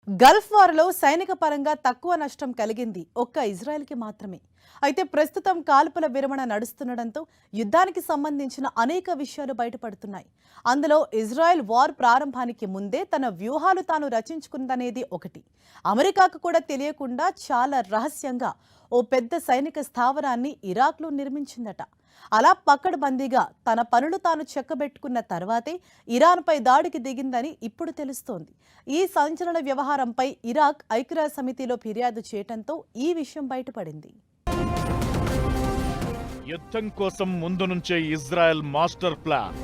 Gulf వార్లో సైనిక పరంగా తక్కువ నష్టం కలిగింది ఒక్క ఇజ్రాయెల్కి మాత్రమే. అయితే ప్రస్తుతం కాల్పుల విరమణ నడుస్తుండటంతో యుద్ధానికి సంబంధించిన అనేక విషయాలు బయటపడుతున్నాయి. అందులో ఇజ్రాయెల్ వార్ ప్రారంభానికి ముందే తన వ్యూహాలు తాను రచించుకుందనేది ఒకటి. అమెరికాకు కూడా తెలియకుండా చాలా రహస్యంగా ఓ పెద్ద సైనిక స్థావరాన్ని ఇరాక్లో నిర్మించిందట. అలా పక్కడబందీగా తన పనులు తాను చెక్కబెట్టుకున్న తర్వాతే ఇరాన్పై దాడికి దిగిందని ఇప్పుడు తెలుస్తోంది. ఈ సంచలన వ్యవహారంపై ఇరాక్ ఐక్యరాజ్య సమితిలో ఫిర్యాదు చేయడంతో ఈ విషయం బయటపడింది. యుద్ధం కోసం ముందు నుంచే ఇజ్రాయెల్ మాస్టర్ ప్లాన్.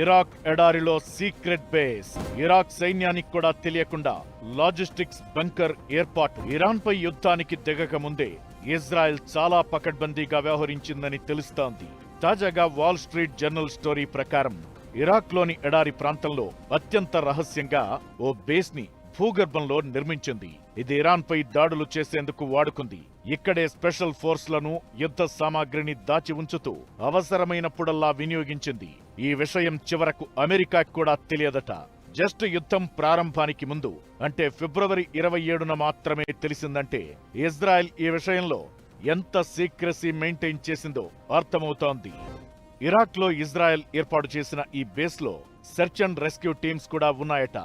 ఇరాక్ ఎడారిలో సీక్రెట్ బేస్. ఇరాక్ సైన్యానికి కూడా తెలియకుండా లాజిస్టిక్స్ బంకర్ ఏర్పాటు. ఇరాన్పై యుద్ధానికి దిగక ముందే ఇజ్రాయెల్ చాలా పకడ్బందీగా వ్యవహరించిందని తెలుస్తోంది. తాజాగా వాల్ స్ట్రీట్ జర్నల్ స్టోరీ ప్రకారం ఇరాక్లోని ఎడారి ప్రాంతంలో అత్యంత రహస్యంగా ఓ బేస్ ని భూగర్భంలో నిర్మించింది. ఇది ఇరాన్పై దాడులు చేసేందుకు వాడుకుంది. ఇక్కడే స్పెషల్ ఫోర్స్లను, యుద్ధ సామాగ్రిని దాచి ఉంచుతూ అవసరమైనప్పుడల్లా వినియోగించింది. ఈ విషయం చివరకు అమెరికాకు కూడా తెలియదట. జస్ట్ యుద్ధం ప్రారంభానికి ముందు అంటే ఫిబ్రవరి 27న మాత్రమే తెలిసిందంటే ఇజ్రాయెల్ ఈ విషయంలో ఎంత సీక్రెసీ మెయింటైన్ చేసిందో అర్థమవుతోంది. ఇరాక్లో ఇజ్రాయెల్ ఏర్పాటు చేసిన ఈ బేస్లో సెర్చ్ అండ్ రెస్క్యూ టీమ్స్ కూడా ఉన్నాయట.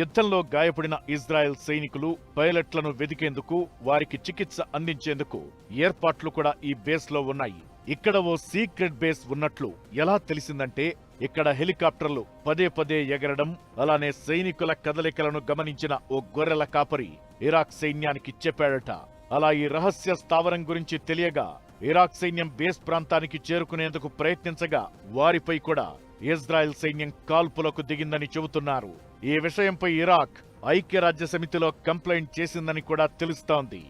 యుద్ధంలో గాయపడిన ఇజ్రాయెల్ సైనికులు, పైలట్లను వెదికేందుకు, వారికి చికిత్స అందించేందుకు ఏర్పాట్లు కూడా ఈ బేస్లో ఉన్నాయి. ఇక్కడ ఓ సీక్రెట్ బేస్ ఉన్నట్లు ఎలా తెలిసిందంటే ఇక్కడ హెలికాప్టర్లు పదే పదే ఎగరడం, అలానే సైనికుల కదలికలను గమనించిన ఓ గొర్రెల కాపరి ఇరాక్ సైన్యానికి చెప్పాడట. అలా ఈ రహస్య స్థావరం గురించి తెలియగా ఇరాక్ సైన్యం బేస్ ప్రాంతానికి చేరుకునేందుకు ప్రయత్నించగా వారిపై కూడా ఇజ్రాయెల్ సైన్యం కాల్పులకు దిగిందని చెబుతున్నారు. ఈ విషయంపై ఇరాక్ ఐక్యరాజ్య సమితిలో కంప్లైంట్ చేసిందని కూడా తెలుస్తోంది.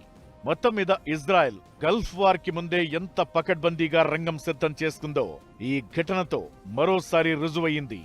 మొత్తం మీద ఇజ్రాయెల్ గల్ఫ్ వార్ కి ముందే ఎంత పకడ్బందీగా రంగం సిద్ధం చేసుకుందో ఈ ఘటనతో మరోసారి రుజువయింది.